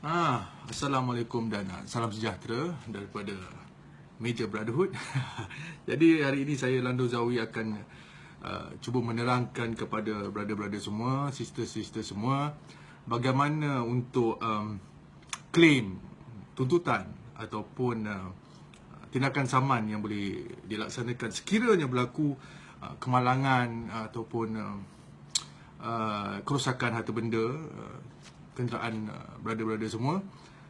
Assalamualaikum dan salam sejahtera daripada meja Brotherhood. Jadi hari ini saya Lando Zawi akan cuba menerangkan kepada brother-brother semua, sister-sister semua, bagaimana untuk claim tuntutan ataupun tindakan saman yang boleh dilaksanakan sekiranya berlaku kemalangan ataupun kerosakan harta benda kenderaan brother-brother semua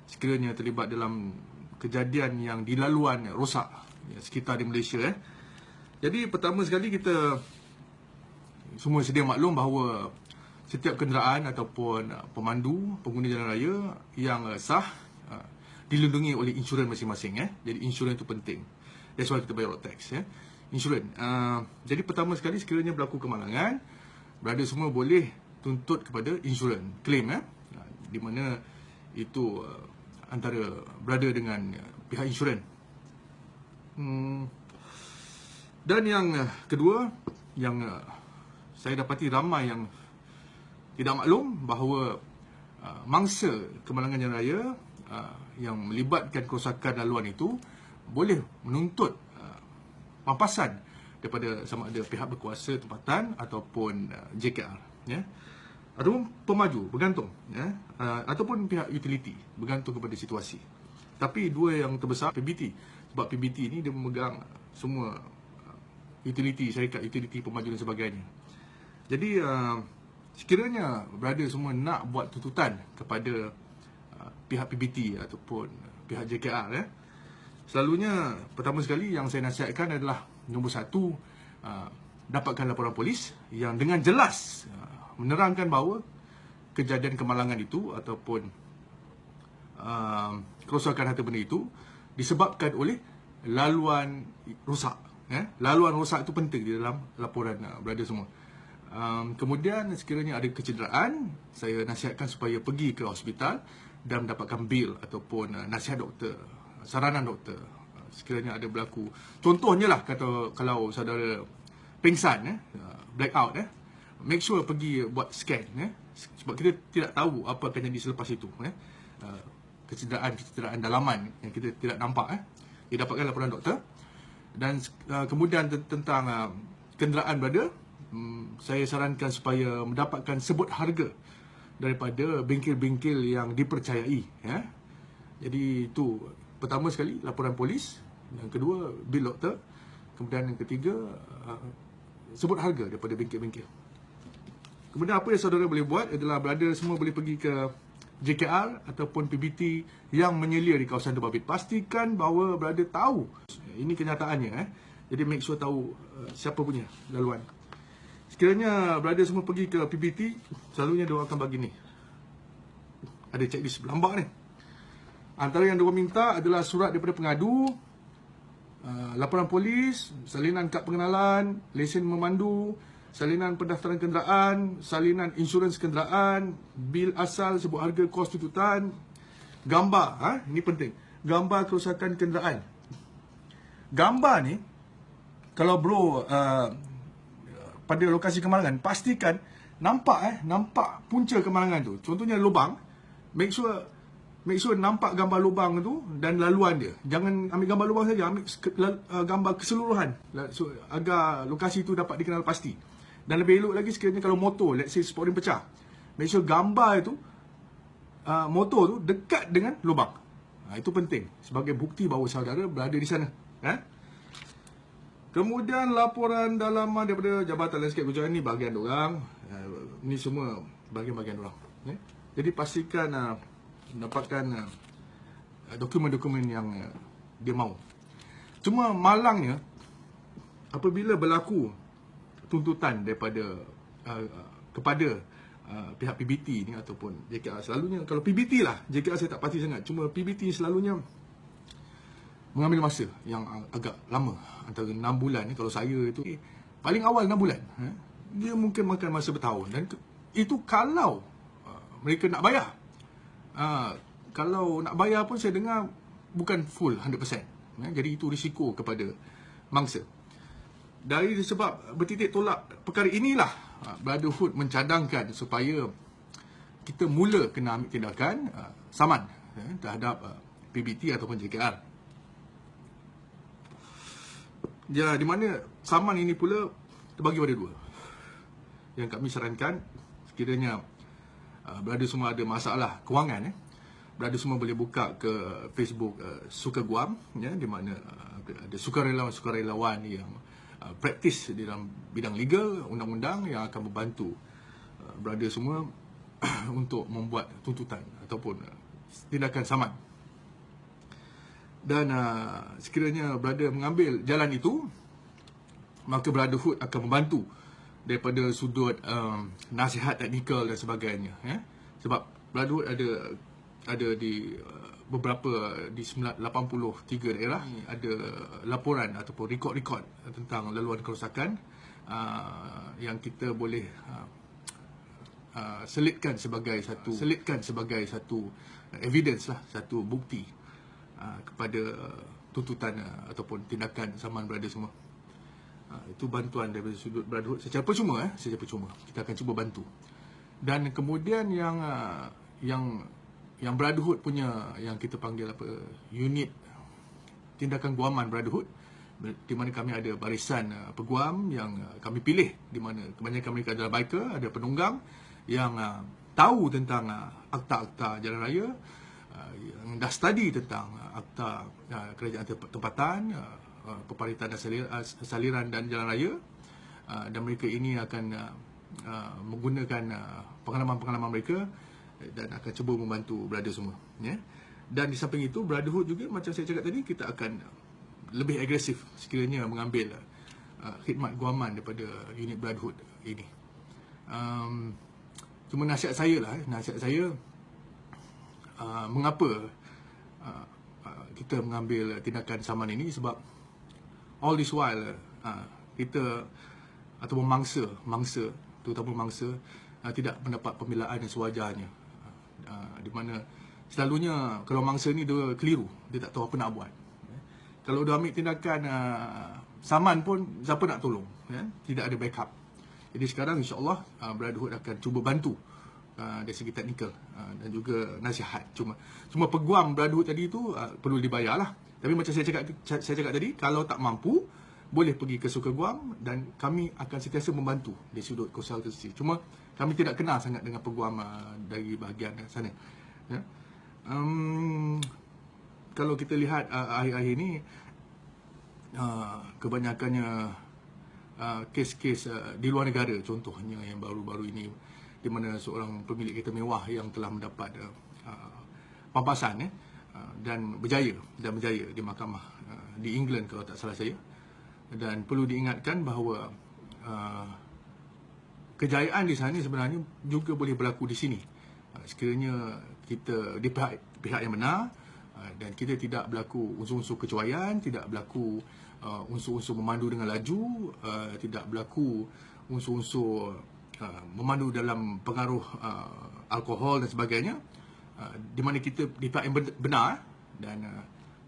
sekiranya terlibat dalam kejadian yang di laluan rosak sekitar di Malaysia. Jadi pertama sekali kita semua sedia maklum bahawa setiap kenderaan ataupun pemandu pengguna jalan raya yang sah dilindungi oleh insurans masing-masing. Jadi insurans itu penting. That's why kita bayar road tax. Insurans. Jadi pertama sekali sekiranya berlaku kemalangan, brother semua boleh tuntut kepada insurans, claim di mana itu antara brother dengan pihak insurans. Dan yang kedua, yang saya dapati ramai yang tidak maklum bahawa mangsa kemalangan jalan raya yang melibatkan kerosakan laluan itu boleh menuntut pampasan daripada sama ada pihak berkuasa tempatan ataupun JKR, ataupun pemaju, bergantung, ataupun pihak utility, bergantung kepada situasi. Tapi dua yang terbesar PBT, sebab PBT ni dia memegang semua utility, syarikat utility, pemaju dan sebagainya. Jadi sekiranya brother semua nak buat tuntutan kepada pihak PBT ataupun pihak JKR, selalunya pertama sekali yang saya nasihatkan adalah nombor satu, dapatkan laporan polis yang dengan jelas menerangkan bahawa kejadian kemalangan itu ataupun kerosakan harta benda itu disebabkan oleh laluan rosak. Laluan rosak itu penting di dalam laporan brother semua. Kemudian sekiranya ada kecederaan, saya nasihatkan supaya pergi ke hospital dan mendapatkan bil ataupun nasihat doktor, saranan doktor sekiranya ada berlaku. Contohnya lah, kalau saudara pingsan, blackout, make sure pergi buat scan, sebab kita tidak tahu apa akan jadi selepas itu. Kecederaan dalaman yang kita tidak nampak, dia dapatkan laporan doktor. Dan kemudian tentang kenderaan brother, saya sarankan supaya mendapatkan sebut harga daripada bengkel-bengkel yang dipercayai. Jadi itu pertama sekali laporan polis, yang kedua bil doktor, kemudian yang ketiga sebut harga daripada bengkel-bengkel. Kemudian apa yang saudara boleh buat adalah brother semua boleh pergi ke JKR ataupun PBT yang menyelia di kawasan terbabit. Pastikan bahawa brother tahu ini kenyataannya. Jadi make sure tahu siapa punya laluan. Sekiranya brother semua pergi ke PBT, selalunya dia akan bagi ni, ada checklist berlambak ni. Antara yang dia minta adalah surat daripada pengadu, laporan polis, salinan kad pengenalan, lesen memandu, salinan pendaftaran kenderaan, salinan insurans kenderaan, bil asal, sebut harga kos tuntutan, gambar, ini penting, gambar kerosakan kenderaan. Gambar ni, kalau bro pada lokasi kemalangan, pastikan nampak punca kemalangan tu. Contohnya lubang, make sure nampak gambar lubang tu dan laluan dia. Jangan ambil gambar lubang saja, ambil gambar keseluruhan, agar lokasi tu dapat dikenal pasti. Dan lebih elok lagi sekiranya kalau motor, let's say sport ring pecah, make sure gambar itu motor tu dekat dengan lubang. Itu penting sebagai bukti bahawa saudara berada di sana. Kemudian laporan dalaman daripada Jabatan Landscape Gujarat ni bahagian diorang. Ni semua bahagian-bahagian diorang. Jadi pastikan dapatkan dokumen-dokumen yang dia mahu. Cuma malangnya apabila berlaku tuntutan daripada kepada pihak PBT ni ataupun JKR, selalunya kalau PBT lah, JKR saya tak pasti sangat. Cuma PBT selalunya mengambil masa yang agak lama, antara 6 bulan. Kalau saya itu paling awal 6 bulan, dia mungkin makan masa bertahun. Dan itu kalau mereka nak bayar. Kalau nak bayar pun saya dengar bukan full 100%. Jadi itu risiko kepada mangsa. Dari sebab bertitik tolak perkara inilah Brotherhood mencadangkan supaya kita mula kena ambil tindakan saman terhadap PBT ataupun JKR. Ya, di mana saman ini pula terbagi pada dua. Yang kami sarankan, sekiranya berada semua ada masalah kewangan, berada semua boleh buka ke Facebook Suka Guam, di mana ada sukarelawan-sukarelawan yang praktis di dalam bidang legal, undang-undang yang akan membantu berada semua untuk membuat tuntutan ataupun tindakan saman. Dan sekiranya berada mengambil jalan itu, maka Brotherhood akan membantu daripada sudut nasihat teknikal dan sebagainya. Sebab Brotherhood ada di beberapa di 83 daerah ada laporan ataupun rekod-rekod tentang laluan kerosakan yang kita boleh selitkan sebagai satu evidence lah, satu bukti kepada tuntutan ataupun tindakan saman berada semua. Itu bantuan daripada sudut Brotherhood secara percuma, secara percuma. Kita akan cuba bantu. Dan kemudian yang Brotherhood punya, yang kita panggil unit tindakan guaman Brotherhood, di mana kami ada barisan peguam yang kami pilih, di mana kebanyakan mereka adalah biker, ada penunggang yang tahu tentang akta-akta jalan raya, yang dah study tentang akta kerajaan tempatan, peparitan dan saliran dan jalan raya, dan mereka ini akan menggunakan pengalaman-pengalaman mereka dan akan cuba membantu brother semua, Dan di samping itu, Brotherhood juga macam saya cakap tadi, kita akan lebih agresif sekiranya mengambil khidmat guaman daripada unit Brotherhood ini. Cuma nasihat saya, mengapa kita mengambil tindakan saman ini, sebab all this while kita ataupun mangsa terutama mangsa tidak mendapat pembelaan yang sewajarnya, di mana selalunya kalau mangsa ni dia keliru, dia tak tahu apa nak buat. Kalau dia ambil tindakan saman pun siapa nak tolong, tidak ada backup. Jadi sekarang insya-Allah Brotherhood akan cuba bantu dari segi teknikal dan juga nasihat. Cuma peguam Brotherhood tadi tu perlu dibayarlah. Tapi macam saya cakap tadi, kalau tak mampu boleh pergi ke Suka Guam dan kami akan sentiasa membantu di sudut konsultasi. Cuma kami tidak kenal sangat dengan peguam dari bahagian sana. Kalau kita lihat akhir-akhir ini, kebanyakannya kes-kes di luar negara, contohnya yang baru-baru ini, di mana seorang pemilik kereta mewah yang telah mendapat pampasan dan berjaya di mahkamah di England kalau tak salah saya. Dan perlu diingatkan bahawa kejayaan di sana sebenarnya juga boleh berlaku di sini. Sekiranya kita di pihak yang benar dan kita tidak berlaku unsur-unsur kecuaian, tidak berlaku unsur-unsur memandu dengan laju, tidak berlaku unsur-unsur memandu dalam pengaruh alkohol dan sebagainya, di mana kita di pihak yang benar, dan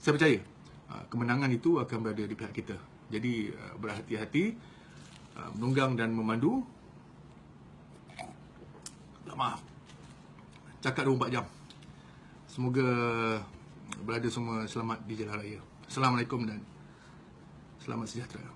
saya percaya kemenangan itu akan berada di pihak kita. Jadi berhati-hati menunggang dan memandu. Maaf, cakap 24 jam. Semoga berada semua selamat di jalan raya. Assalamualaikum dan selamat sejahtera.